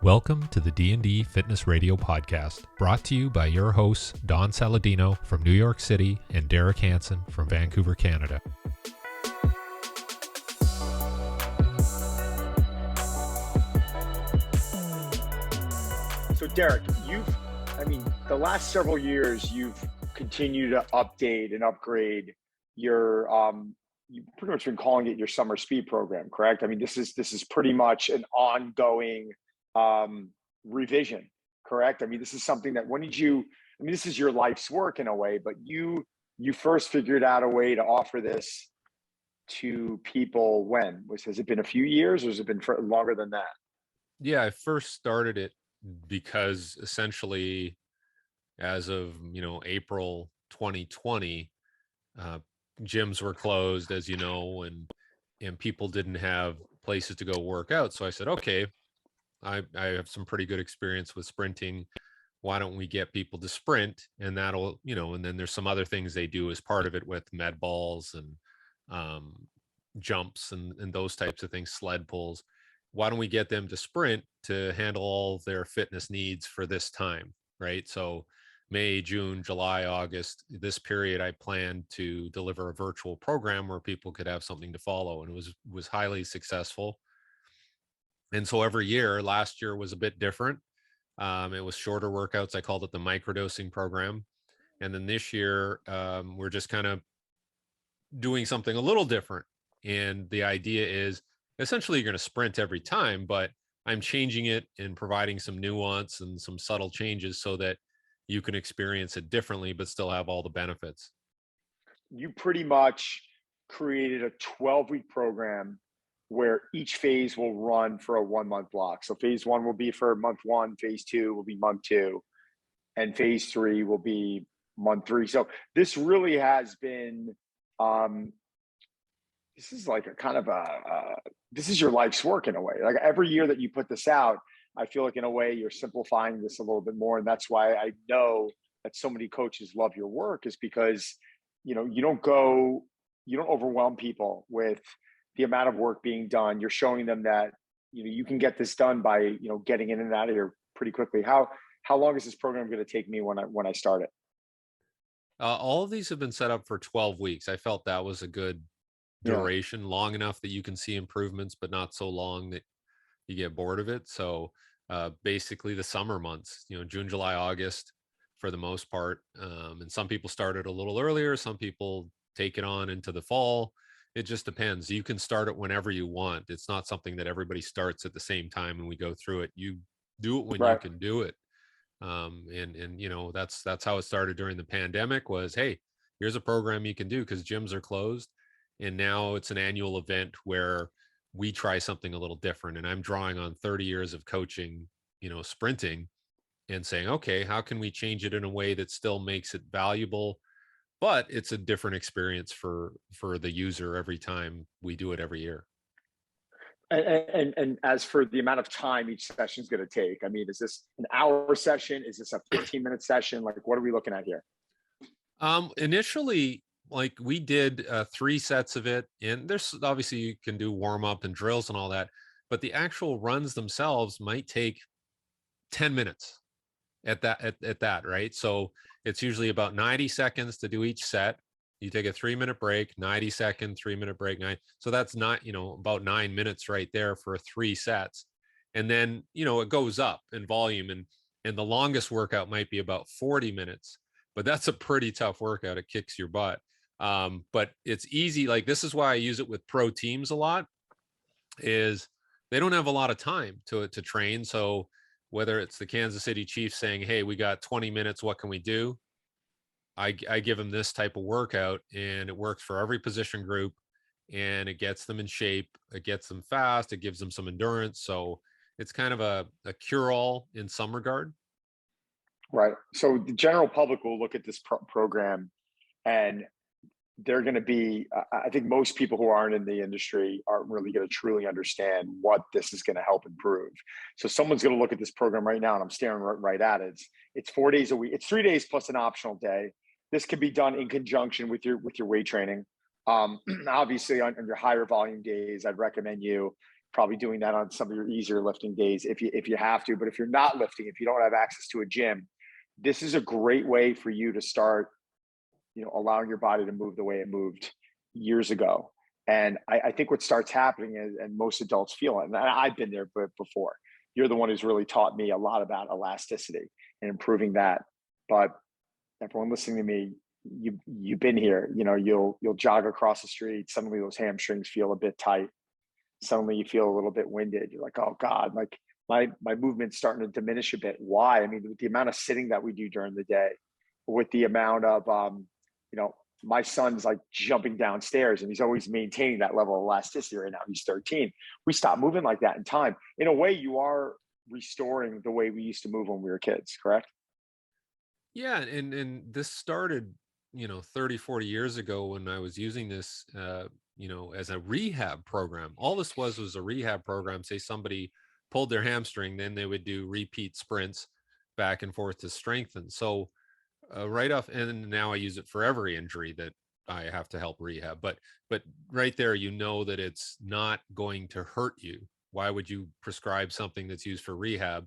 Welcome to the D&D Fitness Radio podcast, brought to you by your hosts, Don Saladino from New York City and Derek Hansen from Vancouver, Canada. So Derek, the last several years, you've continued to update and upgrade your, you've pretty much been calling it your summer speed program, correct? I mean, this is pretty much an ongoing revision, correct? I mean, this is something that this is your life's work in a way, but you first figured out a way to offer this to people has it been a few years or has it been longer than that? Yeah, I first started it because essentially as of, April 2020, gyms were closed, as you know, and people didn't have places to go work out. So I said, okay, I have some pretty good experience with sprinting. Why don't we get people to sprint? And that'll, and then there's some other things they do as part of it with med balls and jumps and those types of things, sled pulls. Why don't we get them to sprint to handle all their fitness needs for this time, right? So May, June, July, August, this period, I planned to deliver a virtual program where people could have something to follow, and it was highly successful. And so every year, last year was a bit different. It was shorter workouts. I called it the microdosing program. And then this year, we're just kind of doing something a little different. And the idea is essentially you're going to sprint every time, but I'm changing it and providing some nuance and some subtle changes so that you can experience it differently, but still have all the benefits. You pretty much created a 12-week program where each phase will run for a 1-month block. So phase 1 will be for month 1, phase 2 will be month 2, and phase 3 will be month 3. So this really has been, this is like a kind of this is your life's work in a way. Like every year that you put this out, I feel like in a way you're simplifying this a little bit more. And that's why I know that so many coaches love your work, is because, you don't overwhelm people with the amount of work being done. You're showing them that, you can get this done by, getting in and out of here pretty quickly. How long is this program going to take me when I start it? All of these have been set up for 12 weeks. I felt that was a good duration, long enough that you can see improvements, but not so long that you get bored of it. So basically the summer months, June, July, August for the most part. And some people started a little earlier. Some people take it on into the fall. It just depends. You can start it whenever you want. It's not something that everybody starts at the same time and we go through it. You do it when you can do it. And that's how it started during the pandemic was, hey, here's a program you can do because gyms are closed. And now it's an annual event where we try something a little different. And I'm drawing on 30 years of coaching, sprinting, and saying, okay, how can we change it in a way that still makes it valuable, but it's a different experience for the user every time we do it every year. And as for the amount of time each session is going to take, I mean, is this an hour session? Is this a 15-minute session? Like, what are we looking at here? Initially, like we did 3 sets of it, and there's obviously you can do warm up and drills and all that, but the actual runs themselves might take 10 minutes at that, right? So it's usually about 90 seconds to do each set. You take a 3-minute break, 90-second, 3-minute break, 9. So that's not, about 9 minutes right there for 3 sets. And then, it goes up in volume, and the longest workout might be about 40 minutes, but that's a pretty tough workout. It kicks your butt. But it's easy. Like, this is why I use it with pro teams a lot, is they don't have a lot of time to train. So whether it's the Kansas City Chiefs saying, hey, we got 20 minutes, what can we do? I give them this type of workout, and it works for every position group, and it gets them in shape. It gets them fast. It gives them some endurance. So it's kind of a cure-all in some regard. Right. So the general public will look at this program, and they're going to be, I think most people who aren't in the industry aren't really going to truly understand what this is going to help improve. So someone's going to look at this program right now, and I'm staring right at it. It's 4 days a week. It's 3 days plus an optional day. This can be done in conjunction with your weight training. Obviously, on your higher volume days, I'd recommend you probably doing that on some of your easier lifting days if you have to. But if you're not lifting, if you don't have access to a gym, this is a great way for you to start, allowing your body to move the way it moved years ago. And I think what starts happening is, and most adults feel it, and I've been there before. You're the one who's really taught me a lot about elasticity and improving that. But everyone listening to me, you've been here. You'll jog across the street. Suddenly those hamstrings feel a bit tight. Suddenly you feel a little bit winded. You're like, oh God, like my movement's starting to diminish a bit. Why? I mean, with the amount of sitting that we do during the day, with the amount of my son's like jumping downstairs and he's always maintaining that level of elasticity. Right now he's 13. We stop moving like that in time. In a way, you are restoring the way we used to move when we were kids, correct? Yeah, and this started, 30, 40 years ago when I was using this, as a rehab program. All this was a rehab program. Say somebody pulled their hamstring, then they would do repeat sprints back and forth to strengthen. So right off, and now I use it for every injury that I have to help rehab. But right there, that it's not going to hurt you. Why would you prescribe something that's used for rehab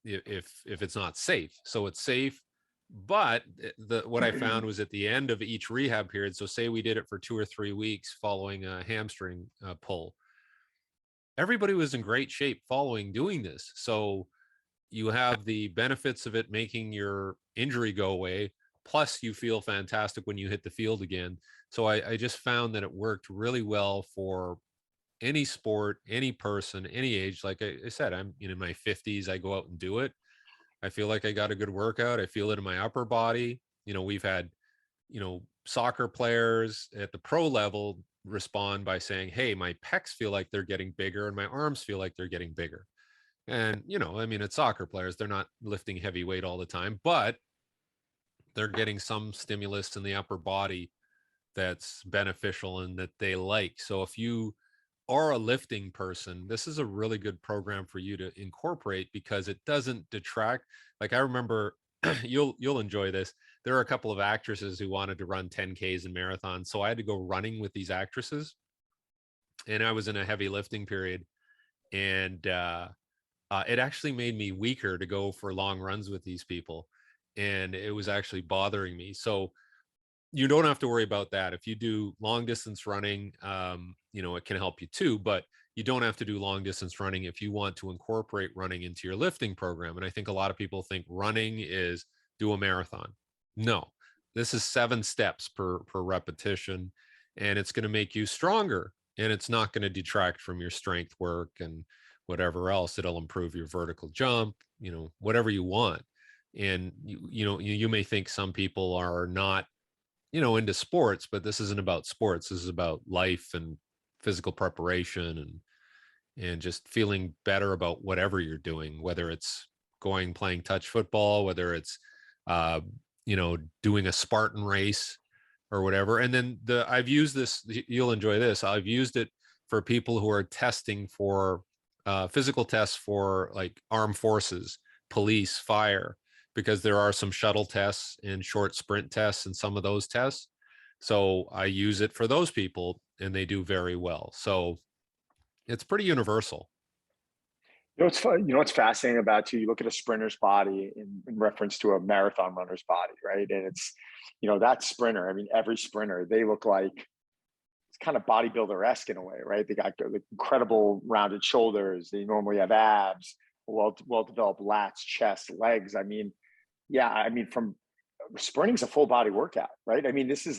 if it's not safe? So it's safe. But what I found was at the end of each rehab period, so say we did it for 2 or 3 weeks following a hamstring pull, everybody was in great shape following doing this. So you have the benefits of it making your injury go away, plus you feel fantastic when you hit the field again. So I just found that it worked really well for any sport, any person, any age. Like I said, I'm in my 50s. I go out and do it. I feel like I got a good workout. I feel it in my upper body. We've had, soccer players at the pro level respond by saying, hey, my pecs feel like they're getting bigger and my arms feel like they're getting bigger. And, it's soccer players. They're not lifting heavy weight all the time, but they're getting some stimulus in the upper body that's beneficial and that they like. So if you are a lifting person, this is a really good program for you to incorporate because it doesn't detract. Like I remember, you'll enjoy this. There are a couple of actresses who wanted to run 10Ks and marathons. So I had to go running with these actresses and I was in a heavy lifting period. And, it actually made me weaker to go for long runs with these people. And it was actually bothering me. So you don't have to worry about that. If you do long distance running, it can help you too, but you don't have to do long distance running if you want to incorporate running into your lifting program. And I think a lot of people think running is do a marathon. No, this is 7 steps per repetition, and it's going to make you stronger, and it's not going to detract from your strength work and whatever else. It'll improve your vertical jump, whatever you want. And you may think some people are not into sports, but this isn't about sports. This is about life and physical preparation and just feeling better about whatever you're doing, whether it's playing touch football, whether it's doing a Spartan race or whatever. And then I've used this, you'll enjoy this. I've used it for people who are testing for physical tests for like armed forces, police, fire, because there are some shuttle tests and short sprint tests and some of those tests. So I use it for those people and they do very well. So it's pretty universal. What's fun, what's fascinating about you look at a sprinter's body in reference to a marathon runner's body, right? And it's, that sprinter, I mean, every sprinter, they look like it's kind of bodybuilder-esque in a way, right? They got the incredible rounded shoulders. They normally have abs, well-developed lats, chest, legs. I mean, yeah, I mean, from sprinting's a full body workout, right? I mean, this is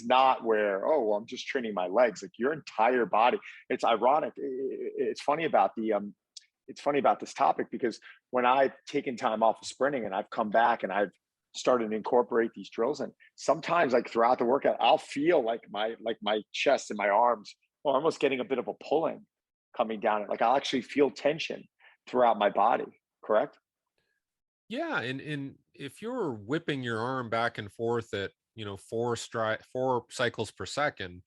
not where, oh, well, I'm just training my legs. Like your entire body. It's ironic. It's funny about this topic because when I've taken time off of sprinting and I've come back and I've started to incorporate these drills, and sometimes like throughout the workout, I'll feel like my chest and my arms are almost getting a bit of a pulling coming down. Like I'll actually feel tension throughout my body. Correct? Yeah, and if you're whipping your arm back and forth at 4 cycles per second,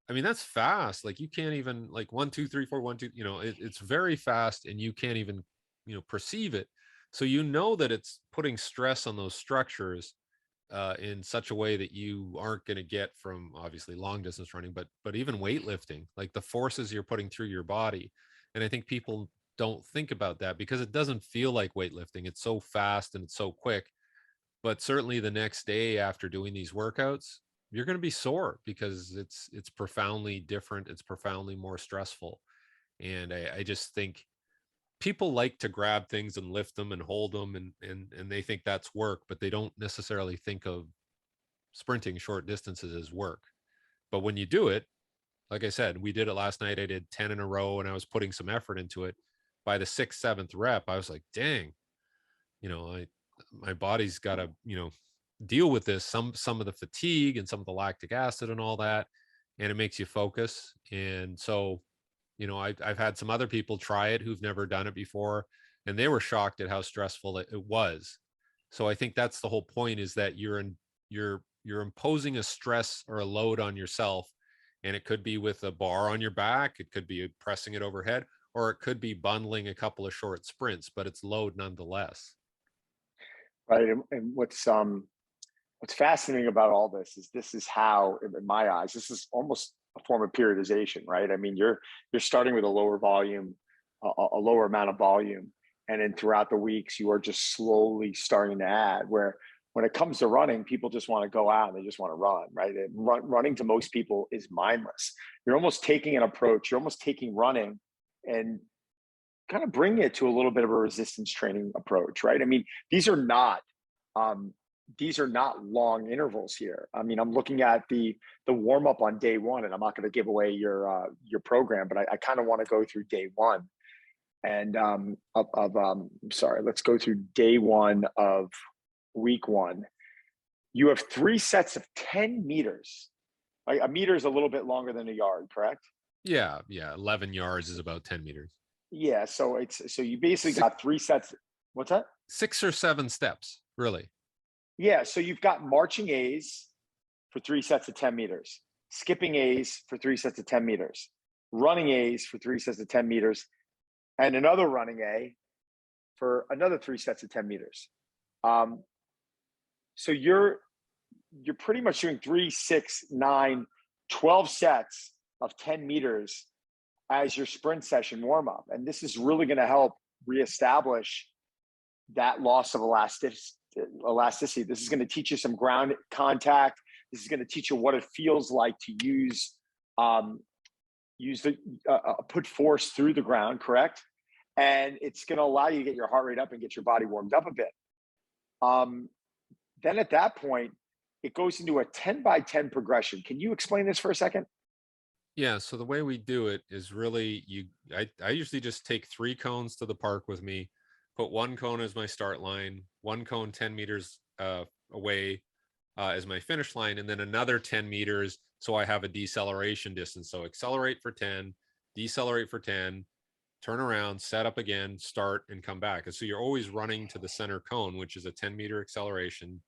I mean that's fast. Like you can't even like 1 2 3 4 1 2. It's very fast, and you can't even perceive it. So that it's putting stress on those structures in such a way that you aren't going to get from obviously long distance running, but even weightlifting, like the forces you're putting through your body. And I think people don't think about that because it doesn't feel like weightlifting. It's so fast and it's so quick. But certainly the next day after doing these workouts, you're going to be sore because it's profoundly different. It's profoundly more stressful. And I just think people like to grab things and lift them and hold them and they think that's work, but they don't necessarily think of sprinting short distances as work. But when you do it, like I said, we did it last night. I did 10 in a row and I was putting some effort into it. By the 6th, 7th rep, I was like, dang, my body's got to, deal with this, some of the fatigue and some of the lactic acid and all that. And it makes you focus. And so, I've had some other people try it who've never done it before, and they were shocked at how stressful it was. So I think that's the whole point, is that you're imposing a stress or a load on yourself. And it could be with a bar on your back, it could be pressing it overhead, or it could be bundling a couple of short sprints, but it's load nonetheless. Right. And what's fascinating about all this is how, in my eyes, this is almost a form of periodization, right? I mean, you're starting with a lower volume, a lower amount of volume, and then throughout the weeks, you are just slowly starting to add. Where when it comes to running, people just want to go out and they just want to run, right? And running to most people is mindless. You're almost taking an approach. You're almost taking running and kind of bringing it to a little bit of a resistance training approach, right? I mean, these are not long intervals here. I mean, I'm looking at the warm up on day one, and I'm not going to give away your program, but I kind of want to go through day one, and sorry, let's go through day one of week one. You have 3 sets of 10 meters. Like, a meter is a little bit longer than a yard, correct? Yeah. 11 yards is about 10 meters. Yeah. So you basically got 3 sets. What's that? 6 or 7 steps, really. Yeah, so you've got marching A's for 3 sets of 10 meters, skipping A's for 3 sets of 10 meters, running A's for 3 sets of 10 meters, and another running A for another 3 sets of 10 meters. So you're pretty much doing 3, 6, 9, 12 sets of 10 meters as your sprint session warm up. And this is really going to help reestablish that loss of elasticity. This is going to teach you some ground contact. This is going to teach you what it feels like to put force through the ground, correct? And it's going to allow you to get your heart rate up and get your body warmed up a bit. Then at that point, it goes into a 10 by 10 progression. Can you explain this for a second? Yeah. So the way we do it is really, I usually just take 3 cones to the park with me, put 1 cone as my start line, 1 cone 10 meters away as my finish line, and then another 10 meters. So I have a deceleration distance. So accelerate for 10, decelerate for 10, turn around, set up again, start, and come back. And so you're always running to the center cone, which is a 10-meter acceleration,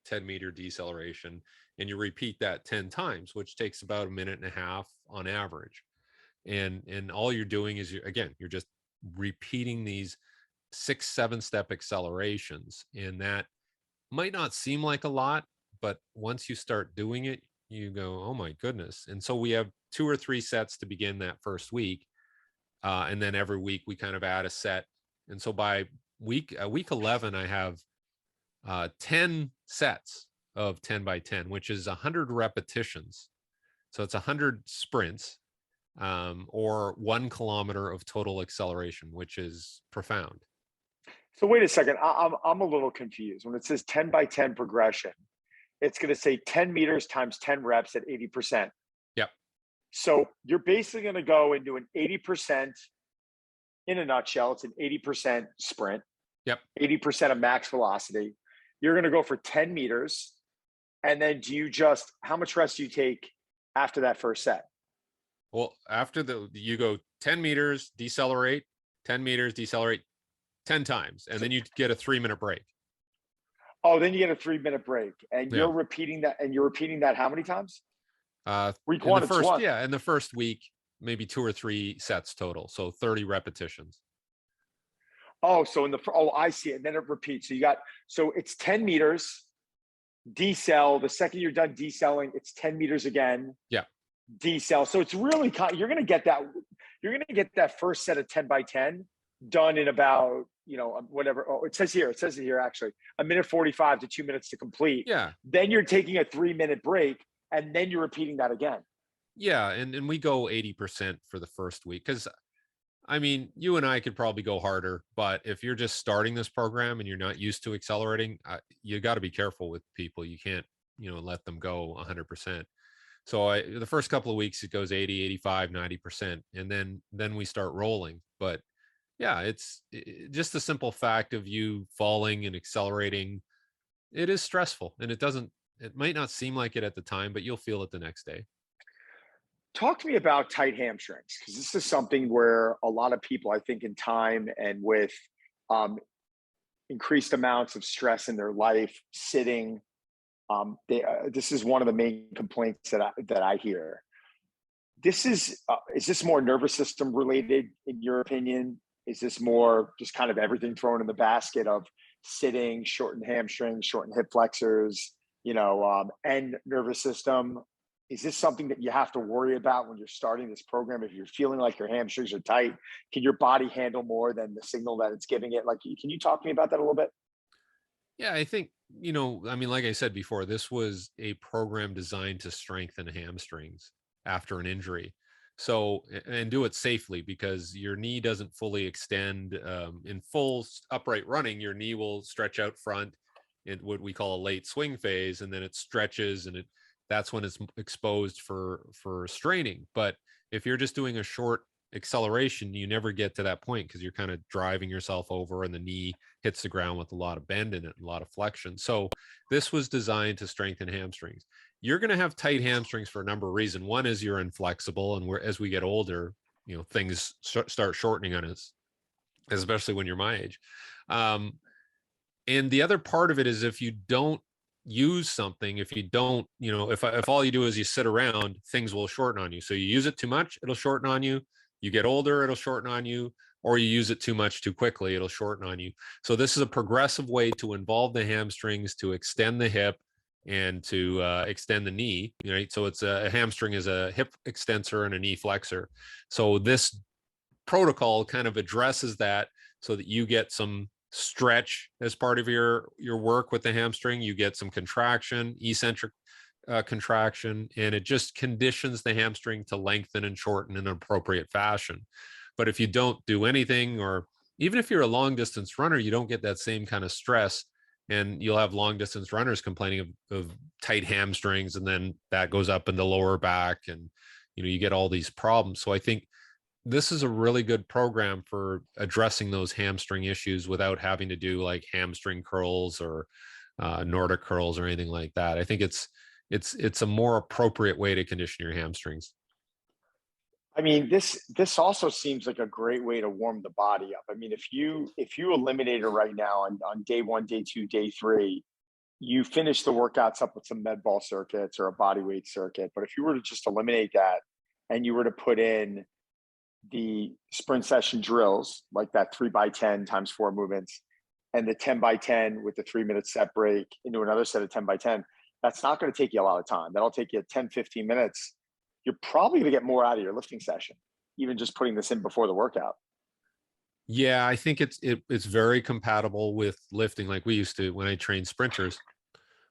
10-meter deceleration. And you repeat that 10 times, which takes about 1.5 minutes on average. And all you're doing is, you're just repeating these 6-7 step accelerations. And that might not seem like a lot, but once you start doing it, you go, oh my goodness. And so we have 2 or 3 sets to begin that first week. And then every week we kind of add a set. And so by week 11, I have 10 sets of 10 by 10, which is 100 repetitions. So it's 100 sprints, or 1 kilometer of total acceleration, which is profound. So wait a second, I'm a little confused. When it says 10 by 10 progression, it's going to say 10 meters times 10 reps at 80%. Yep. So you're basically going to go into an 80%, in a nutshell, it's an 80% sprint. Yep. 80% of max velocity. You're going to go for 10 meters. And then how much rest do you take after that first set? Well, after you go 10 meters, decelerate, 10 meters, decelerate 10 times. And then you get a 3-minute break. Oh, then you get a 3-minute break. And you're repeating that how many times? Week one, in the first week, maybe 2 or 3 sets total. So 30 repetitions. Oh, so I see it. And then it repeats. So it's 10 meters. decel. The second you're done decelling, it's 10 meters again. Yeah. Decel. So it's really you're going to get that. You're going to get that first set of 10 by 10 done in about, whatever. Oh, it says it here actually, a minute 45 to 2 minutes to complete. Yeah. Then you're taking a 3-minute break, and then you're repeating that again. Yeah, and we go 80% for the first week, because I mean, you and I could probably go harder, but if you're just starting this program and you're not used to accelerating, you got to be careful with people. You can't, let them go 100%. So the first couple of weeks, it goes 80, 85, 90%. And then we start rolling. But yeah, it's just the simple fact of you falling and accelerating. It is stressful, and it might not seem like it at the time, but you'll feel it the next day. Talk to me about tight hamstrings, because this is something where a lot of people, I think, in time and with increased amounts of stress in their life, sitting, this is one of the main complaints that I hear. Is this more nervous system related, in your opinion? Is this more just kind of everything thrown in the basket of sitting, shortened hamstrings, shortened hip flexors, and nervous system? Is this something that you have to worry about when you're starting this program? If you're feeling like your hamstrings are tight, can your body handle more than the signal that it's giving it? Like, can you talk to me about that a little bit? Yeah, I think, I mean, like I said before, this was a program designed to strengthen hamstrings after an injury. So, and do it safely, because your knee doesn't fully extend in full upright running. Your knee will stretch out front in what we call a late swing phase, and then it stretches, and that's when it's exposed for straining. But if you're just doing a short acceleration, you never get to that point, because you're kind of driving yourself over, and the knee hits the ground with a lot of bend in it and a lot of flexion. So this was designed to strengthen hamstrings. You're going to have tight hamstrings for a number of reasons. One is you're inflexible, and as we get older, things start shortening on us, especially when you're my age. And the other part of it is, if you don't use something, if you don't, if all you do is you sit around, things will shorten on you. So you use it too much, it'll shorten on you. You get older, it'll shorten on you. Or you use it too much too quickly, it'll shorten on you. So this is a progressive way to involve the hamstrings, to extend the hip, and to extend the knee. So it's a hamstring is a hip extensor and a knee flexor. So this protocol kind of addresses that, so that you get some stretch as part of your work with the hamstring. You get some contraction, eccentric contraction, and it just conditions the hamstring to lengthen and shorten in an appropriate fashion. But if you don't do anything, or even if you're a long distance runner, you don't get that same kind of stress, and you'll have long distance runners complaining of tight hamstrings, and then that goes up in the lower back, and you get all these problems. So I think this is a really good program for addressing those hamstring issues without having to do like hamstring curls or Nordic curls or anything like that. I think it's a more appropriate way to condition your hamstrings. I mean, this also seems like a great way to warm the body up. I mean, if you eliminate it right now on day 1, day 2, day 3, you finish the workouts up with some med ball circuits or a body weight circuit. But if you were to just eliminate that, and you were to put in the sprint session drills, like that 3 by 10 times 4 movements, and the 10 by 10 with the 3-minute set break into another set of 10 by 10, that's not going to take you a lot of time. That'll take you 10, 15 minutes. You're probably going to get more out of your lifting session, even just putting this in before the workout. Yeah, I think it's very compatible with lifting. Like we used to, when I trained sprinters,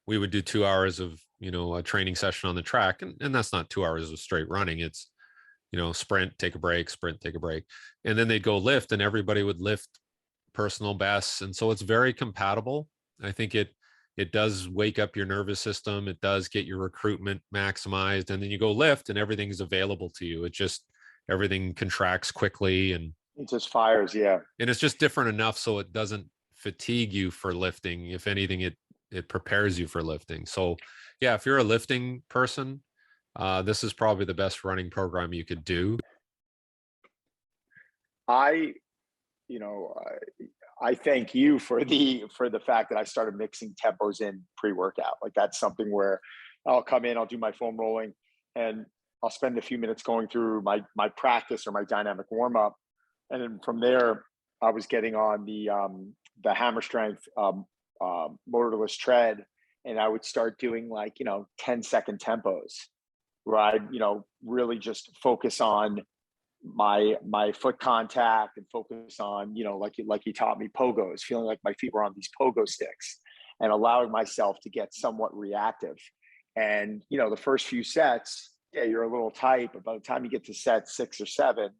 we would do 2 hours of, a training session on the track. And that's not 2 hours of straight running. It's, sprint, take a break, sprint, take a break. And then they'd go lift, and everybody would lift personal bests. And so it's very compatible. I think it does wake up your nervous system. It does get your recruitment maximized. And then you go lift, and everything's available to you. It just, everything contracts quickly, and it just fires. Yeah. And it's just different enough so it doesn't fatigue you for lifting. If anything, it prepares you for lifting. So yeah, if you're a lifting person, this is probably the best running program you could do. I thank you for the fact that I started mixing tempos in pre-workout. Like, that's something where I'll come in, I'll do my foam rolling, and I'll spend a few minutes going through my practice or my dynamic warm up, and then from there I was getting on the hammer strength motorless tread, and I would start doing like, 10-second tempos where I'd, really just focus on my foot contact and focus on, like you taught me, pogos, feeling like my feet were on these pogo sticks and allowing myself to get somewhat reactive. And, the first few sets, yeah, you're a little tight, but by the time you get to set 6 or 7,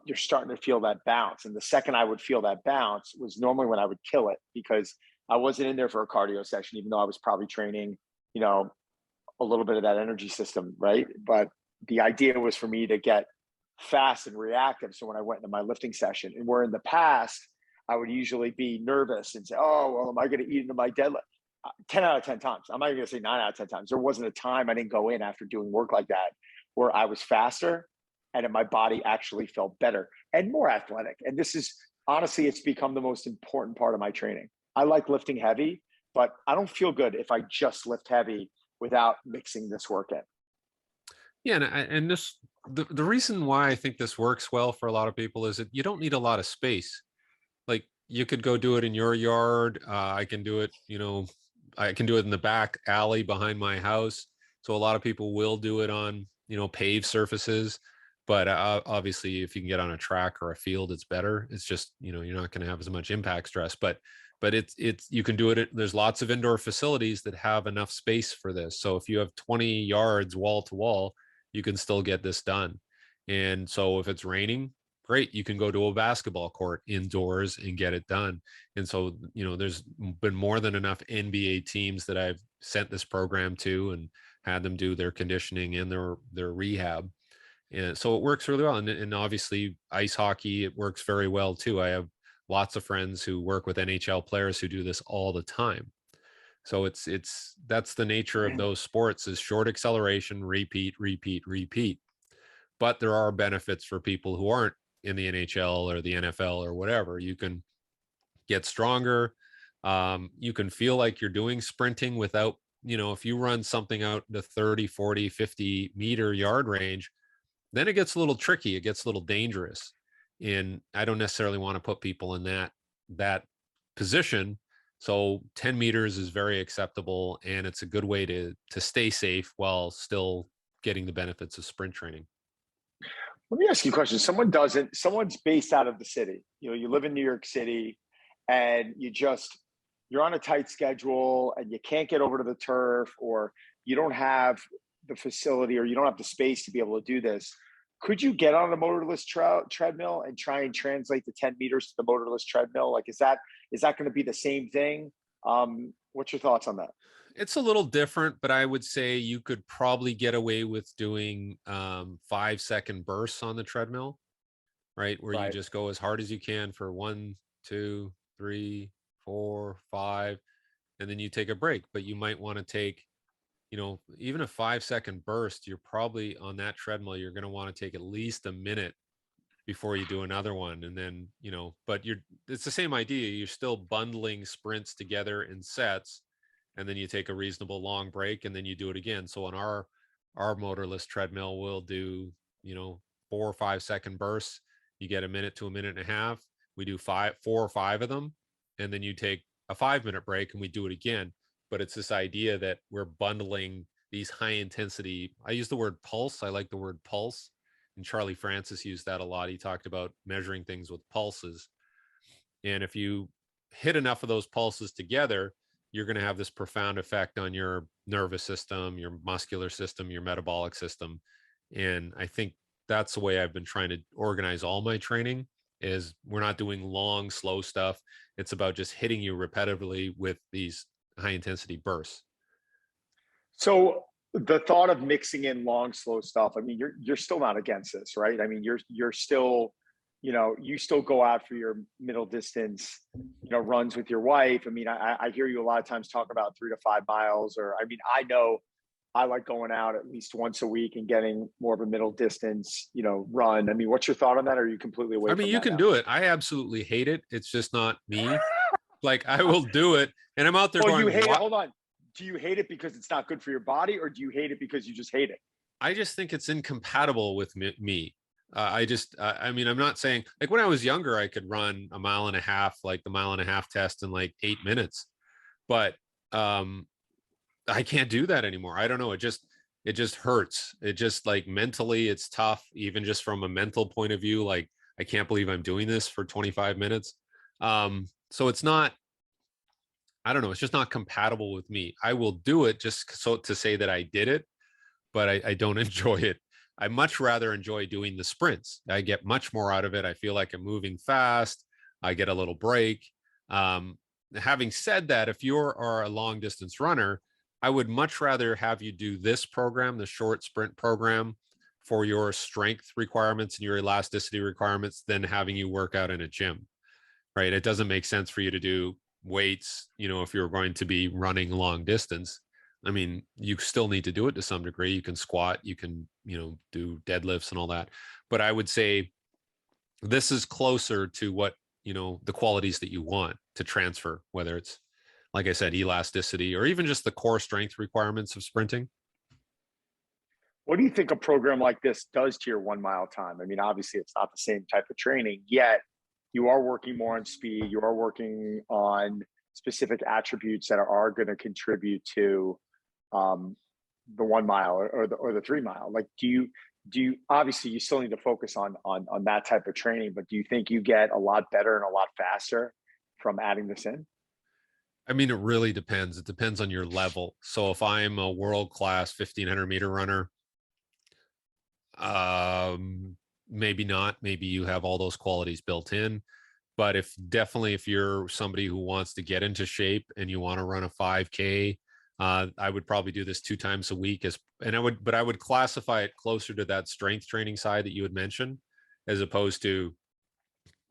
you're starting to feel that bounce. And the second I would feel that bounce was normally when I would kill it, because I wasn't in there for a cardio session, even though I was probably training, a little bit of that energy system, right? But the idea was for me to get fast and reactive. So when I went into my lifting session, and where in the past, I would usually be nervous and say, oh, well, am I going to eat into my deadlift? 10 out of 10 times. I'm not even going to say 9 out of 10 times. There wasn't a time I didn't go in after doing work like that where I was faster and my body actually felt better and more athletic. And this is honestly, it's become the most important part of my training. I like lifting heavy, but I don't feel good if I just lift heavy without mixing this work in. Yeah, and this the reason why I think this works well for a lot of people is that you don't need a lot of space. Like you could go do it in your yard. I can do it, I can do it in the back alley behind my house. So a lot of people will do it on, paved surfaces. But obviously, if you can get on a track or a field, it's better. It's just, you're not going to have as much impact stress. But it's you can do it. There's lots of indoor facilities that have enough space for this. So if you have 20 yards wall to wall, you can still get this done. And so if it's raining, great, you can go to a basketball court indoors and get it done. And so, there's been more than enough NBA teams that I've sent this program to and had them do their conditioning and their rehab. And so it works really well. And obviously ice hockey, it works very well too. I have lots of friends who work with NHL players who do this all the time. So that's the nature of those sports, is short acceleration, repeat, repeat, repeat. But there are benefits for people who aren't in the NHL or the NFL or whatever. You can get stronger. You can feel like you're doing sprinting without, if you run something out the 30, 40, 50 meter yard range, then it gets a little tricky. It gets a little dangerous. And I don't necessarily want to put people in that position. So 10 meters is very acceptable, and it's a good way to stay safe while still getting the benefits of sprint training. Let me ask you a question. Someone's based out of the city. You live in New York City and you're on a tight schedule and you can't get over to the turf, or you don't have the facility, or you don't have the space to be able to do this. Could you get on a motorless treadmill and try and translate the 10 meters to the motorless treadmill? Like, is that going to be the same thing? What's your thoughts on that? It's a little different, but I would say you could probably get away with doing 5-second bursts on the treadmill, right? Where you just go as hard as you can for 1, 2, 3, 4, 5, and then you take a break. But you might want to take, even a 5-second burst, you're probably on that treadmill, you're going to want to take at least a minute before you do another one. And then, but it's the same idea. You're still bundling sprints together in sets, and then you take a reasonable long break, and then you do it again. So on our motorless treadmill, we'll do, 4 or 5-second bursts. You get a minute to a minute and a half. We do 4 or 5 of them, and then you take a 5-minute break and we do it again. But it's this idea that we're bundling these high intensity. I use the word pulse. I like the word pulse. And Charlie Francis used that a lot. He talked about measuring things with pulses. And if you hit enough of those pulses together, you're going to have this profound effect on your nervous system, your muscular system, your metabolic system. And I think that's the way I've been trying to organize all my training, is we're not doing long, slow stuff. It's about just hitting you repetitively with these high intensity bursts. So the thought of mixing in long, slow stuff, I mean, you're still not against this, right? I mean, you're still, you still go out for your middle distance, runs with your wife. I mean, I hear you a lot of times talk about 3 to 5 miles, or, I mean, I know I like going out at least once a week and getting more of a middle distance, run. I mean, what's your thought on that? Or are you completely away from that? I mean, you can do it. I absolutely hate it. It's just not me. Like, I will do it, and I'm out there going, you hate it. Hold on. Do you hate it because it's not good for your body, or do you hate it because you just hate it? I just think it's incompatible with me. I mean, I'm not saying, like, when I was younger, I could run a mile and a half, like the mile and a half test in like 8 minutes. But I can't do that anymore. I don't know. It just hurts. It just, like, mentally it's tough, even just from a mental point of view. Like, I can't believe I'm doing this for 25 minutes. So it's not, I don't know, it's just not compatible with me. I will do it just so to say that I did it, but I don't enjoy it. I much rather enjoy doing the sprints. I get much more out of it. I feel like I'm moving fast. I get a little break. Um, Having said that, if you are a long distance runner, I would much rather have you do this program, the short sprint program, for your strength requirements and your elasticity requirements than having you work out in a gym, right? It doesn't make sense for you to do weights, if you're going to be running long distance. I mean, you still need to do it to some degree. You can squat, you can, do deadlifts and all that. But I would say this is closer to what, the qualities that you want to transfer, whether it's, like I said, elasticity or even just the core strength requirements of sprinting. What do you think a program like this does to your 1 mile time? I mean, obviously it's not the same type of training, yet you are working more on speed. You are working on specific attributes that are going to contribute to the 1 mile or the 3 mile. Like, do you obviously you still need to focus on that type of training, but do you think you get a lot better and a lot faster from adding this in? I mean, it really depends. It depends on your level. So if I'm a world-class 1500-meter runner, maybe not. Maybe you have all those qualities built in. But if you're somebody who wants to get into shape and you want to run a 5K, I would probably do this 2 times a week. But I would classify it closer to that strength training side that you had mentioned, as opposed to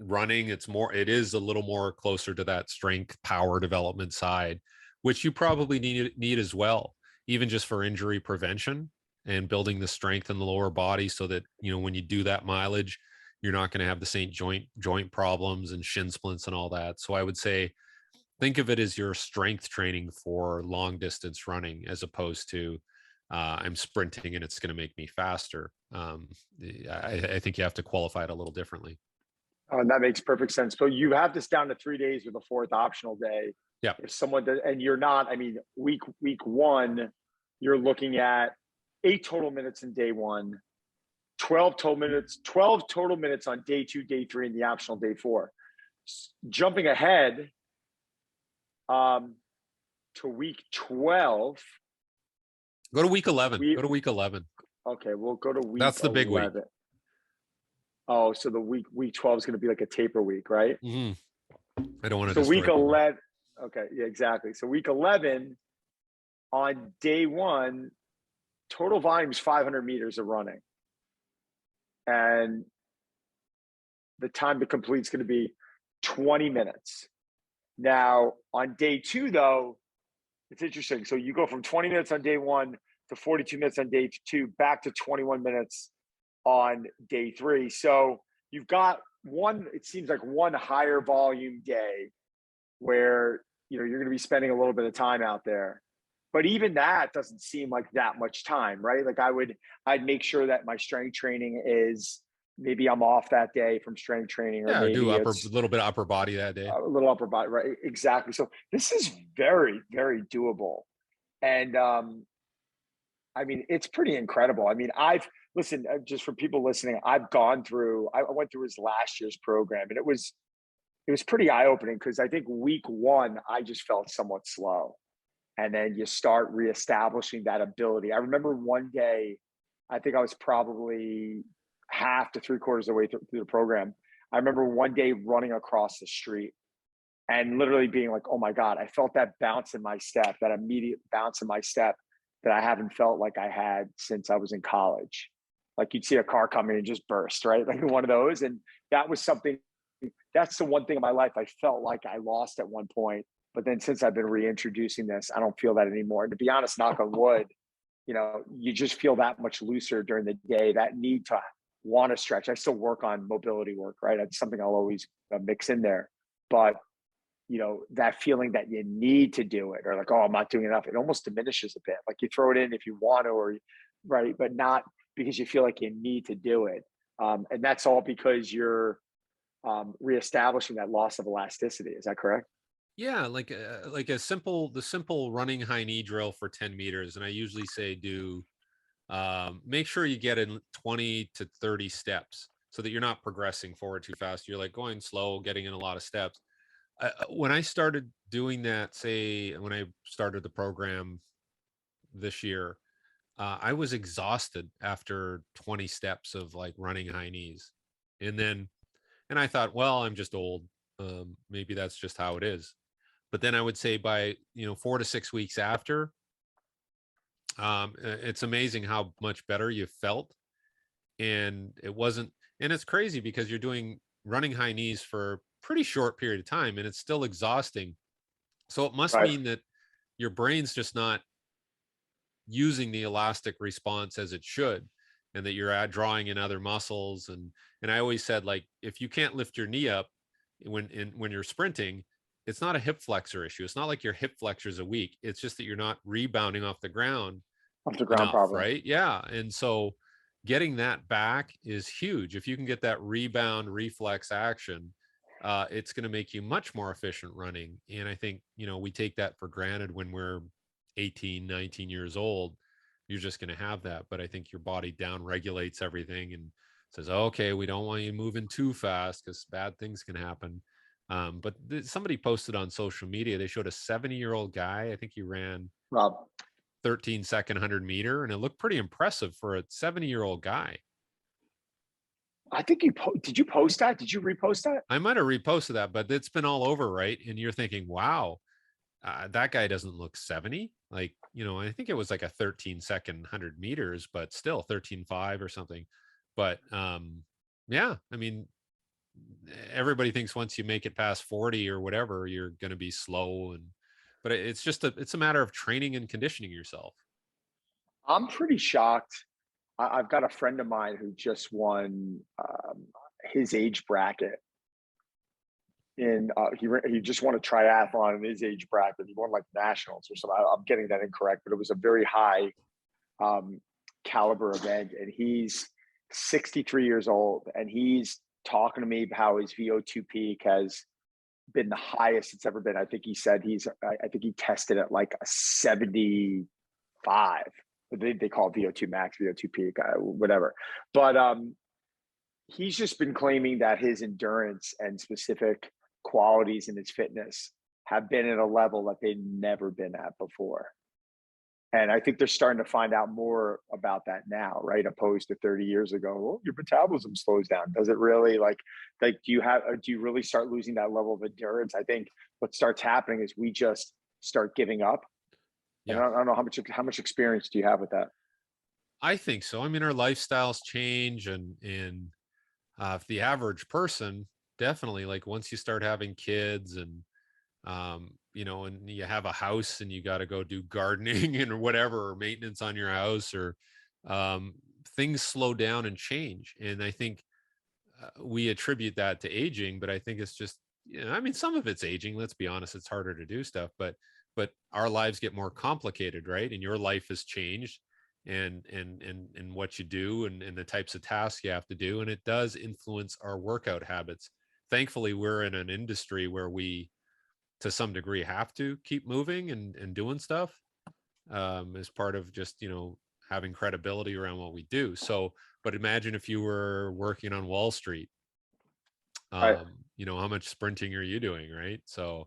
running. It is a little more closer to that strength power development side, which you probably need as well, even just for injury prevention and building the strength in the lower body so that, when you do that mileage, you're not going to have the same joint problems and shin splints and all that. So I would say, think of it as your strength training for long distance running, as opposed to I'm sprinting and it's going to make me faster. I think you have to qualify it a little differently. That makes perfect sense. So you have this down to 3 days with a fourth optional day. Yeah. If someone does, and you're not, I mean, week one, you're looking at 8 total minutes in day one, 12 total minutes on day 2, day 3, and the optional day 4. Jumping ahead to week 12. Go to week 11. Go to week 11. Okay, we'll go to week 11. That's the big week. Oh, so the week 12 is going to be like a taper week, right? Mm-hmm. I don't want to. So week 11. Okay, yeah, exactly. So week 11, on day 1, total volume is 500 meters of running, and the time to complete is going to be 20 minutes. Now on day 2, though, it's interesting. So you go from 20 minutes on day 1 to 42 minutes on day 2, back to 21 minutes on day 3. So you've got it seems like one higher volume day where, you're going to be spending a little bit of time out there. But even that doesn't seem like that much time, right? Like I'd make sure that my strength training is, maybe I'm off that day from strength training, or maybe do a little bit of upper body that day. A little upper body, right? Exactly. So this is very, very doable. And I mean, it's pretty incredible. I mean, listen, just for people listening, I went through his last year's program, and it was pretty eye-opening, because I think week 1, I just felt somewhat slow. And then you start reestablishing that ability. I remember one day, I think I was probably half to 3/4 of the way through the program. I remember one day running across the street and literally being like, oh my God, I felt that bounce in my step, that immediate bounce in my step that I haven't felt like I had since I was in college. Like, you'd see a car coming and just burst, right? Like one of those. And that was something, that's the one thing in my life I felt like I lost at one point. But then since I've been reintroducing this, I don't feel that anymore. And to be honest, knock on wood, you just feel that much looser during the day, that need to want to stretch. I still work on mobility work, right? It's something I'll always mix in there. But, that feeling that you need to do it, or like, oh, I'm not doing enough, it almost diminishes a bit. Like, you throw it in if you want to, or right, but not because you feel like you need to do it. And that's all because you're reestablishing that loss of elasticity. Is that correct? Yeah, like the simple running high knee drill for 10 meters. And I usually say make sure you get in 20 to 30 steps so that you're not progressing forward too fast. You're like going slow, getting in a lot of steps. When I started doing that, say when I started the program this year, I was exhausted after 20 steps of like running high knees. And I thought, well, I'm just old. Maybe that's just how it is. But then I would say by, 4 to 6 weeks after, it's amazing how much better you felt. And it's crazy because you're doing running high knees for a pretty short period of time and it's still exhausting. So it must Right. mean that your brain's just not using the elastic response as it should, and that you're drawing in other muscles. And I always said, like, if you can't lift your knee up when you're sprinting, it's not a hip flexor issue. It's not like your hip flexors are weak. It's just that you're not rebounding off the ground Off the ground, enough, probably. right? Yeah. And so getting that back is huge. If you can get that rebound reflex action, it's going to make you much more efficient running. And I think, we take that for granted when we're 18, 19 years old. You're just going to have that. But I think your body down regulates everything and says, okay, we don't want you moving too fast because bad things can happen. But somebody posted on social media, they showed a 70-year-old guy. I think he ran Rob, 13-second 100-meter, and it looked pretty impressive for a 70-year-old guy. I think did you post that? Did you repost that? I might have reposted that, but it's been all over, right? And you're thinking, wow, that guy doesn't look 70. Like, I think it was like a 13-second 100 meters, but still 13.5 or something. But yeah, I mean, everybody thinks once you make it past 40 or whatever, you're going to be slow. But it's a matter of training and conditioning yourself. I'm pretty shocked. I've got a friend of mine who just won his age bracket. He just won a triathlon in his age bracket. He won like nationals or something. I'm getting that incorrect, but it was a very high um, caliber event. And he's 63 years old, and he's talking to me about how his VO2 peak has been the highest it's ever been. I think he said I think he tested at like a 75. They call it VO2 max, VO2 peak, whatever. But he's just been claiming that his endurance and specific qualities in his fitness have been at a level that they've never been at before. And I think they're starting to find out more about that now, right? Opposed to 30 years ago, well, your metabolism slows down. Does it really do you really start losing that level of endurance? I think what starts happening is we just start giving up. And Yeah, I don't know how much experience do you have with that? I think so. I mean, our lifestyles change, and if the average person, definitely, like once you start having kids and and you have a house and you got to go do gardening and whatever, or maintenance on your house, or um, things slow down and change. And I think we attribute that to aging, but I think it's just, I mean, some of it's aging. Let's be honest, it's harder to do stuff, but our lives get more complicated, right? And your life has changed, and what you do, and the types of tasks you have to do, and it does influence our workout habits. Thankfully, we're in an industry where we, to some degree, have to keep moving and doing stuff, as part of just, having credibility around what we do. So, but imagine if you were working on Wall Street, I how much sprinting are you doing, right? So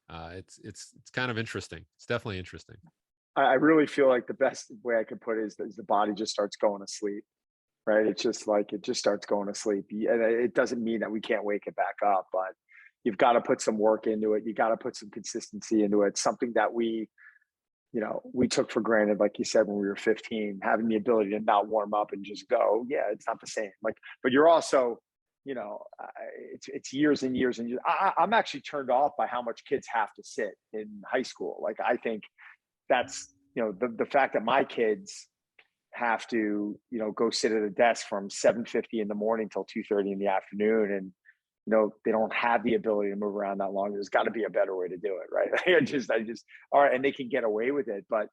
it's kind of interesting. It's definitely interesting. I really feel like the best way I could put it is the body just starts going to sleep, right? It's just like it just starts going to sleep. And it doesn't mean that we can't wake it back up, but you've got to put some work into it. You got to put some consistency into it. Something that we took for granted, like you said, when we were 15, having the ability to not warm up and just go. Yeah, it's not the same. Like, but you're also, it's years and years and years. I'm actually turned off by how much kids have to sit in high school. Like, I think that's the fact that my kids have to go sit at a desk from 7:50 in the morning till 2:30 in the afternoon, and they don't have the ability to move around that long. There's got to be a better way to do it, right? I just all right, and they can get away with it. But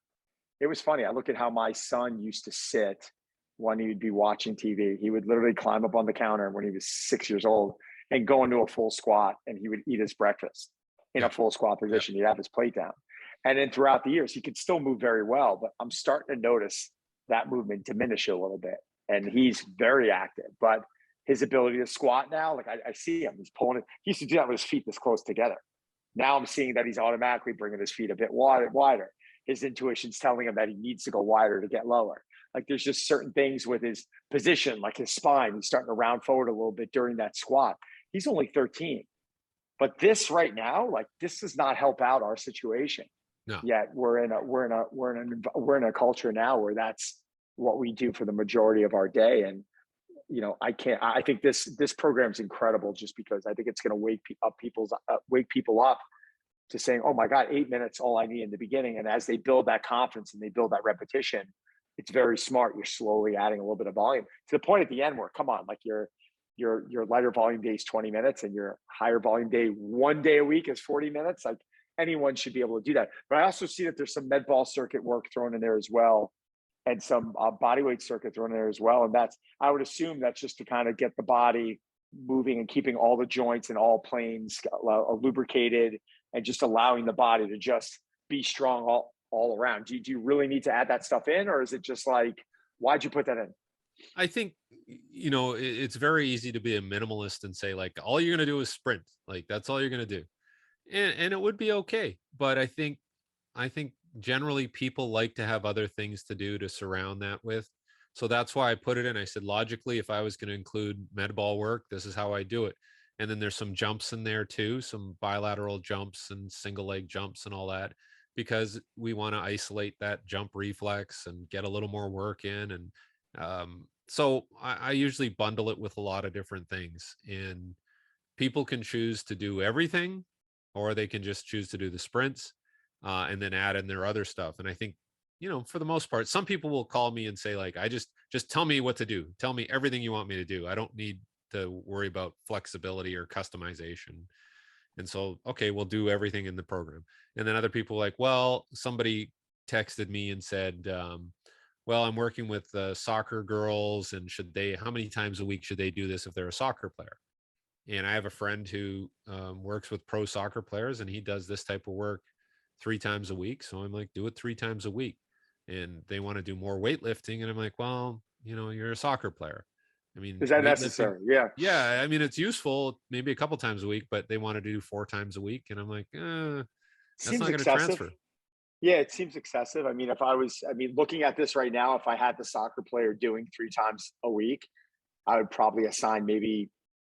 it was funny. I look at how my son used to sit when he would be watching TV. He would literally climb up on the counter when he was 6 years old and go into a full squat, and he would eat his breakfast. in a full squat position. He'd have his plate down. And then throughout the years, he could still move very well, but I'm starting to notice that movement diminish a little bit. And he's very active, but his ability to squat now, like I see him, he's pulling it. He used to do that with his feet this close together. Now I'm seeing that he's automatically bringing his feet a bit wider. His intuition's telling him that he needs to go wider to get lower. Like there's just certain things with his position, like his spine. He's starting to round forward a little bit during that squat. He's only 13. But this right now, like this does not help out our situation. No. Yet we're in a culture now where that's what we do for the majority of our day. And I think this program is incredible just because I think it's going to wake people up to saying, oh my God, 8 minutes, all I need in the beginning. And as they build that confidence and they build that repetition, it's very smart. You're slowly adding a little bit of volume to the point at the end where, come on, like your lighter volume day is 20 minutes and your higher volume day 1 day a week is 40 minutes. Like anyone should be able to do that. But I also see that there's some med ball circuit work thrown in there as well, and some body weight circuit thrown in there as well. And I would assume that's just to kind of get the body moving and keeping all the joints and all planes lubricated and just allowing the body to just be strong all around. Do you really need to add that stuff in, or is it just like, why'd you put that in? I think, it's very easy to be a minimalist and say like, all you're going to do is sprint. Like that's all you're going to do. And it would be okay. But I think generally people like to have other things to do to surround that with. So that's why I put it in. I said, logically, if I was going to include med ball work, this is how I do it. And then there's some jumps in there too, some bilateral jumps and single leg jumps and all that, because we want to isolate that jump reflex and get a little more work in. And so I usually bundle it with a lot of different things, and people can choose to do everything, or they can just choose to do the sprints and then add in their other stuff. And I think, for the most part, some people will call me and say like, I just tell me what to do. Tell me everything you want me to do. I don't need to worry about flexibility or customization. And so, okay, we'll do everything in the program. And then other people like, well, somebody texted me and said, well, I'm working with soccer girls, and how many times a week should they do this if they're a soccer player? And I have a friend who works with pro soccer players, and he does this type of work 3 times a week. So I'm like, do it 3 times a week. And they want to do more weightlifting. And I'm like, well, you're a soccer player. I mean, is that necessary? Yeah. Yeah. I mean, it's useful maybe a couple times a week, but they want to do 4 times a week. And I'm like, that's not going to transfer. Yeah, it seems excessive. I mean, looking at this right now, if I had the soccer player doing 3 times a week, I would probably assign maybe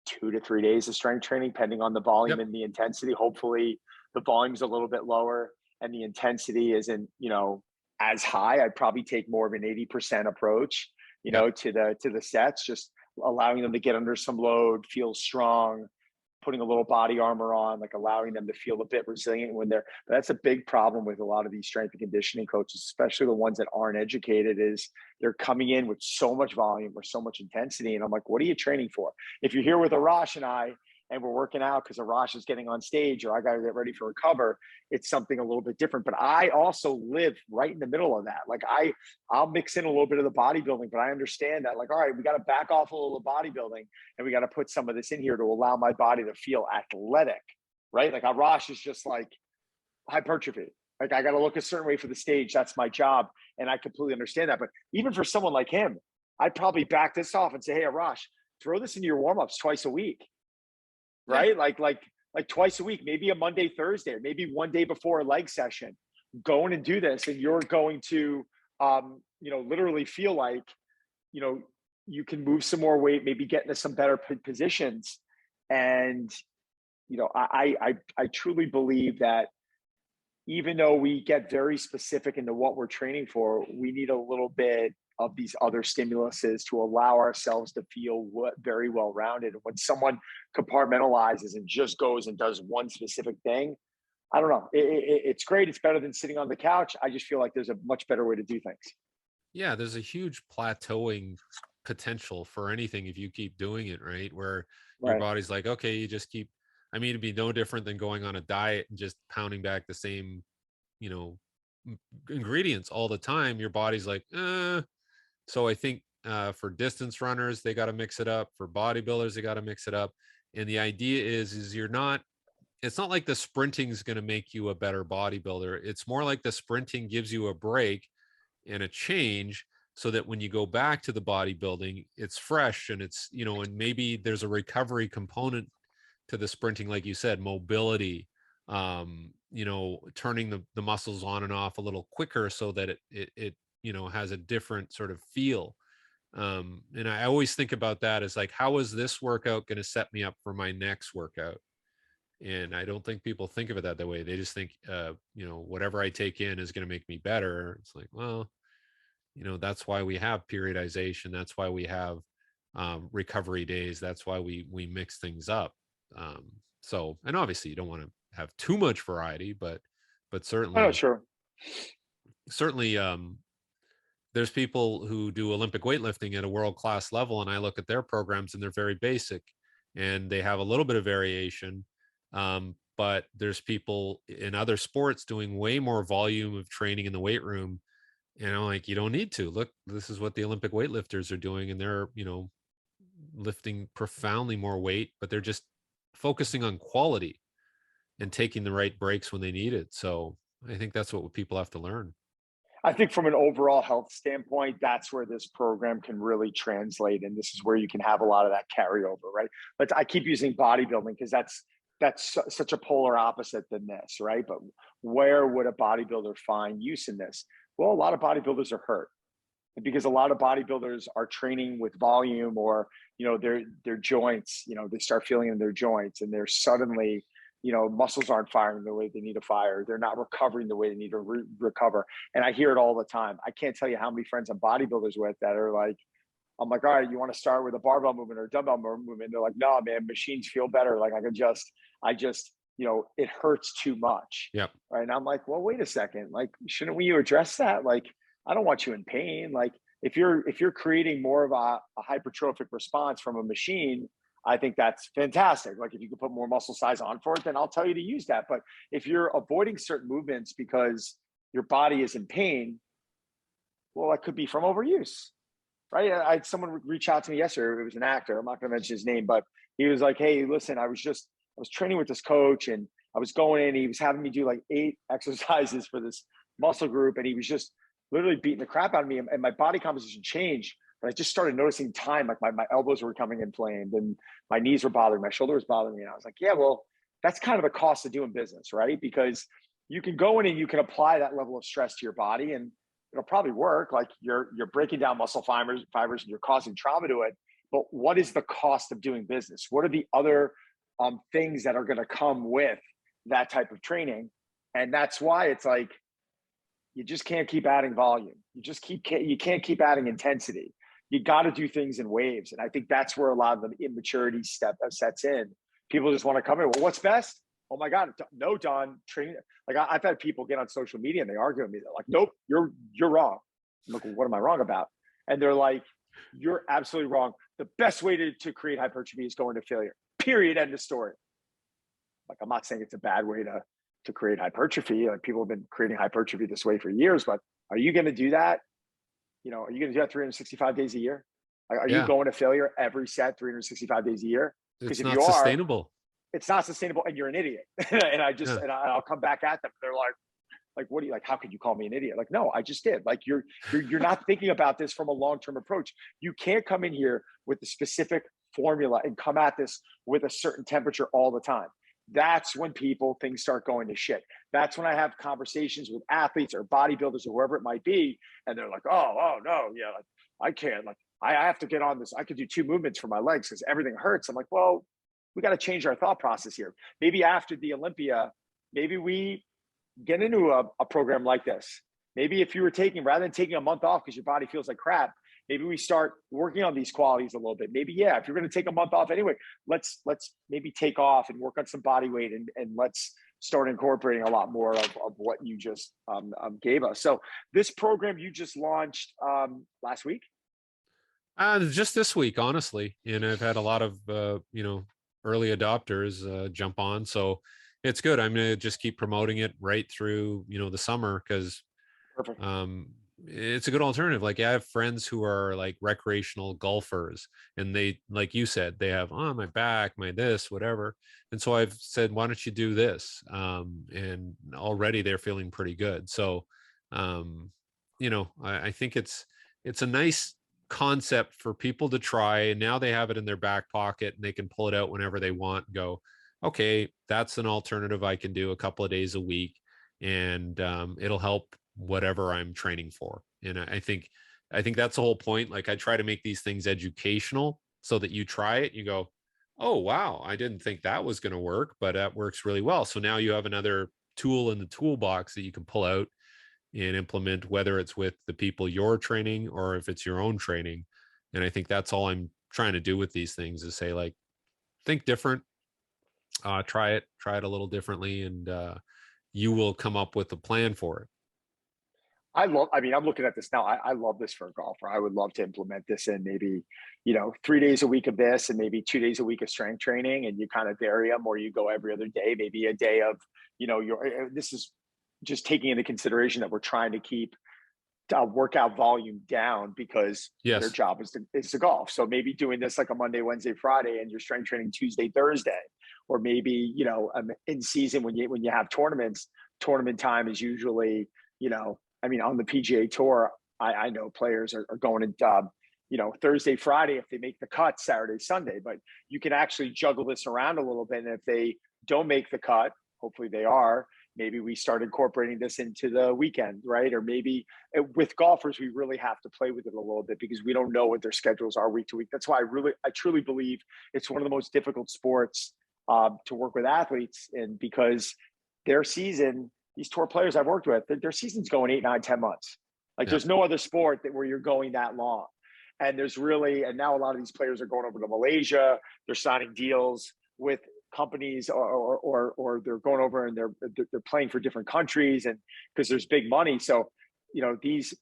2 to 3 days of strength training, depending on the volume and the intensity. Hopefully the volume's a little bit lower and the intensity isn't, as high. I'd probably take more of an 80% approach, to the sets, just allowing them to get under some load, feel strong, putting a little body armor on, like allowing them to feel a bit resilient when but that's a big problem with a lot of these strength and conditioning coaches, especially the ones that aren't educated, is they're coming in with so much volume or so much intensity. And I'm like, what are you training for? If you're here with Arash and I, and we're working out because Arash is getting on stage or I got to get ready for a cover, it's something a little bit different. But I also live right in the middle of that. Like I'll mix in a little bit of the bodybuilding, but I understand that like, all right, we got to back off a little of bodybuilding and we got to put some of this in here to allow my body to feel athletic, right? Like Arash is just like hypertrophy. Like I got to look a certain way for the stage. That's my job. And I completely understand that. But even for someone like him, I'd probably back this off and say, hey, Arash, throw this into your warm-ups twice a week. Right? Like twice a week, maybe a Monday, Thursday, or maybe 1 day before a leg session, go in and do this. And you're going to, literally feel like, you can move some more weight, maybe get into some better positions. And, I truly believe that even though we get very specific into what we're training for, we need a little bit of these other stimuluses to allow ourselves to feel very well-rounded. When someone compartmentalizes and just goes and does one specific thing, I don't know. It's great. It's better than sitting on the couch. I just feel like there's a much better way to do things. Yeah, there's a huge plateauing potential for anything if you keep doing it, right? Where your body's like, okay, you just keep, it'd be no different than going on a diet and just pounding back the same, ingredients all the time. Your body's like, So I think for distance runners, they got to mix it up. For bodybuilders, they got to mix it up. And the idea is you're not it's not like the sprinting is going to make you a better bodybuilder. It's more like the sprinting gives you a break and a change so that when you go back to the bodybuilding, it's fresh and it's, and maybe there's a recovery component to the sprinting, like you said, mobility, turning the muscles on and off a little quicker so that it has a different sort of feel. And I always think about that as like, how is this workout going to set me up for my next workout? And I don't think people think of it that way. They just think, whatever I take in is going to make me better. It's like, well, that's why we have periodization. That's why we have recovery days. That's why we mix things up. So, and obviously you don't want to have too much variety, but Oh, no, certainly, sure. certainly, there's people who do Olympic weightlifting at a world-class level, and I look at their programs and they're very basic and they have a little bit of variation. But there's people in other sports doing way more volume of training in the weight room. And I'm like, you don't need to. Look, this is what the Olympic weightlifters are doing, and they're, lifting profoundly more weight, but they're just focusing on quality and taking the right breaks when they need it. So I think that's what people have to learn. I think from an overall health standpoint, that's where this program can really translate. And this is where you can have a lot of that carryover, right? But I keep using bodybuilding because that's such a polar opposite than this, right? But where would a bodybuilder find use in this? Well, a lot of bodybuilders are hurt because a lot of bodybuilders are training with volume, or their joints, they start feeling in their joints and they're suddenly, muscles aren't firing the way they need to fire. They're not recovering the way they need to recover. And I hear it all the time. I can't tell you how many friends I'm bodybuilders with that are like, I'm like, all right, you want to start with a barbell movement or a dumbbell movement? They're like, no, man, machines feel better. Like I just, it hurts too much. Yep. Right. And I'm like, well, wait a second. Like, shouldn't we address that? Like, I don't want you in pain. Like, if you're creating more of a hypertrophic response from a machine, I think that's fantastic. Like, if you can put more muscle size on for it, then I'll tell you to use that. But if you're avoiding certain movements because your body is in pain, well, that could be from overuse, right? I had someone reach out to me yesterday. It was an actor. I'm not going to mention his name, but he was like, "Hey, listen, I was training with this coach, and I was going in. He was having me do like 8 exercises for this muscle group, and he was just literally beating the crap out of me, and my body composition changed. But I just started noticing time, like my elbows were becoming inflamed, and my knees were bothering, my shoulder was bothering me. And I was like, yeah, well, that's kind of the cost of doing business, right? Because you can go in and you can apply that level of stress to your body, and it'll probably work. Like, you're breaking down muscle fibers and you're causing trauma to it. But what is the cost of doing business? What are the other things that are going to come with that type of training? And that's why it's like, you just can't keep adding volume. You can't keep adding intensity. You got to do things in waves. And I think that's where a lot of the immaturity sets in. People just want to come in. Well, what's best? Oh my God, no, Don, training. Like, I've had people get on social media and they argue with me. They're like, nope, you're wrong. I'm like, well, what am I wrong about? And they're like, you're absolutely wrong. The best way to create hypertrophy is going to failure. Period. End of story. Like, I'm not saying it's a bad way to create hypertrophy. Like, people have been creating hypertrophy this way for years, but are you going to do that? Are you going to do that 365 days a year? Like, are you going to failure every set 365 days a year? Because if you are, sustainable. It's not sustainable, and you're an idiot. And I'll come back at them. They're like, what do you like? How could you call me an idiot? Like, no, I just did. Like, you're not thinking about this from a long-term approach. You can't come in here with a specific formula and come at this with a certain temperature all the time. That's when things start going to shit. That's when I have conversations with athletes or bodybuilders or whoever it might be, and they're like, oh no, yeah, like, I can't. Like, I have to get on this. I could do 2 movements for my legs because everything hurts. I'm like, well, we got to change our thought process here. Maybe after the Olympia, maybe we get into a program like this. Maybe if you were rather than taking a month off because your body feels like crap, maybe we start working on these qualities a little bit. Maybe, yeah, if you're going to take a month off anyway, let's maybe take off and work on some body weight, and let's start incorporating a lot more of what you just gave us. So this program you just launched last week? Just this week, honestly. And I've had a lot of, early adopters jump on. So it's good. I'm going to just keep promoting it right through, the summer, because, Perfect. it's a good alternative. Like I have friends who are like recreational golfers, and they, like you said, they have, oh, my back, my this, whatever. And so I've said, why don't you do this? And already they're feeling pretty good. So, um, I think it's a nice concept for people to try. And now they have it in their back pocket and they can pull it out whenever they want and go, okay, that's an alternative I can do a couple of days a week. And it'll help whatever I'm training for. And I think that's the whole point. Like I try to make these things educational so that you try it, you go, oh wow, I didn't think that was going to work, but that works really well. So now you have another tool in the toolbox that you can pull out and implement, whether it's with the people you're training or if it's your own training. And I think that's all I'm trying to do with these things is say, like, think different, try it a little differently, and you will come up with a plan for it. I mean, I'm looking at this now. I love this for a golfer. I would love to implement this in maybe, 3 days a week of this and maybe 2 days a week of strength training. And you kind of vary them, or you go every other day, maybe a day of, this is just taking into consideration that we're trying to keep workout volume down because their Yes. job is to golf. So maybe doing this like a Monday, Wednesday, Friday, and you're strength training Tuesday, Thursday, or maybe, in season when you have tournaments, tournament time is usually, I mean, on the PGA Tour, I know players are going to, Thursday, Friday if they make the cut, Saturday, Sunday. But you can actually juggle this around a little bit. And if they don't make the cut, hopefully they are, maybe we start incorporating this into the weekend, right? Or maybe with golfers, we really have to play with it a little bit because we don't know what their schedules are week to week. That's why I truly believe it's one of the most difficult sports to work with athletes, and because their season, these tour players I've worked with, their season's going 8, 9, 10 months. Like Yeah. there's no other sport where you're going that long. And now a lot of these players are going over to Malaysia. They're signing deals with companies, or they're going over and they're playing for different countries, and because there's big money. So, these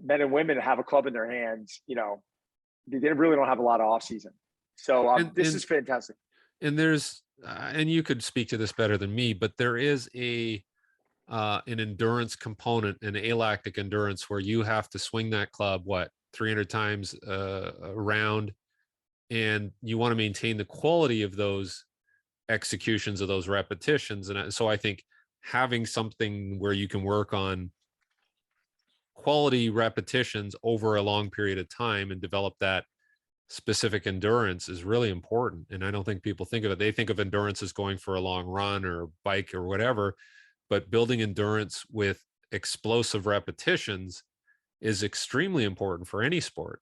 men and women have a club in their hands. They really don't have a lot of off season. So And this and is fantastic. and there's and you could speak to this better than me, but there is an endurance component, an alactic endurance, where you have to swing that club 300 times around, and you want to maintain the quality of those executions of those repetitions. And so I think having something where you can work on quality repetitions over a long period of time and develop that specific endurance is really important. And I don't think people think of it. They think of endurance as going for a long run or bike or whatever, but building endurance with explosive repetitions is extremely important for any sport.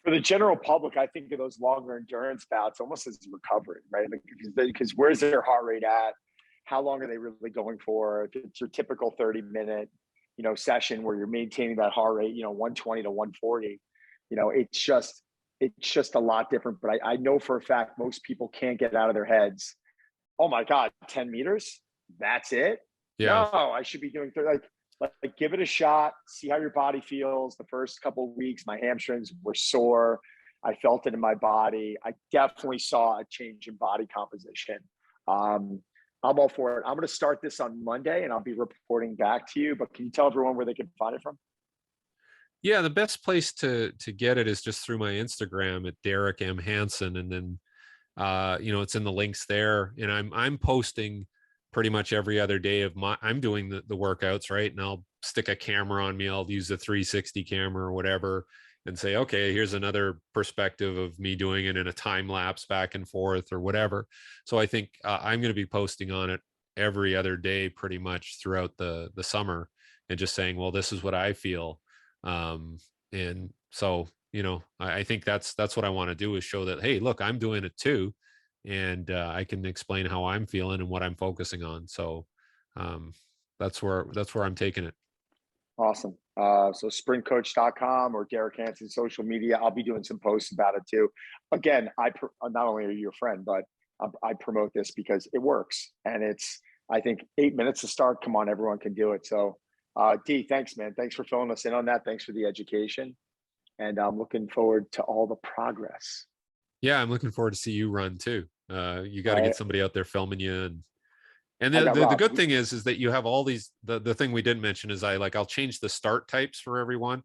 For the general public, I think of those longer endurance bouts almost as recovery, right? Because where's their heart rate at? How long are they really going for? If it's your typical 30-minute, session where you're maintaining that heart rate, 120 to 140, it's just a lot different. But I know for a fact most people can't get out of their heads, oh my God, 10 meters? That's it? Yeah. No, I should be doing 30. Like give it a shot, see how your body feels. The first couple of weeks, my hamstrings were sore. I felt it in my body. I definitely saw a change in body composition. I'm all for it. I'm going to start this on Monday and I'll be reporting back to you, but can you tell everyone where they can find it from? Yeah, the best place to get it is just through my Instagram at Derek M. Hansen. And then it's in the links there. And I'm posting pretty much every other day I'm doing the workouts, right? And I'll stick a camera on me. I'll use the 360 camera or whatever and say, okay, here's another perspective of me doing it in a time lapse back and forth or whatever. So I think I'm going to be posting on it every other day pretty much throughout the summer, and just saying, well, this is what I feel. And so, I think that's what I want to do, is show that, hey, look, I'm doing it too. And I can explain how I'm feeling and what I'm focusing on. So that's where I'm taking it. Awesome. So sprintcoach.com or Derek Hansen social media. I'll be doing some posts about it too. Again, not only are you a friend, but I promote this because it works. And it's, I think, 8 minutes to start. Come on, everyone can do it. So D, thanks, man. Thanks for filling us in on that. Thanks for the education. And I'm looking forward to all the progress. Yeah, I'm looking forward to see you run too. You got to get somebody out there filming you and And I the, got the, the Rob. good thing is that you have all these, the thing we didn't mention is I'll change the start types for everyone.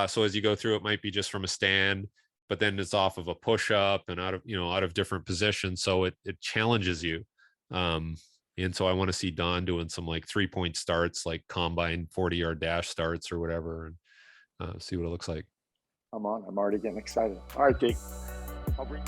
So as you go through, it might be just from a stand, but then it's off of a push up and out of different positions. So it challenges you. And so I want to see Don doing some like 3-point starts, like combine 40-yard dash starts or whatever, and see what it looks like. I'm already getting excited. All right, Dave. I'll bring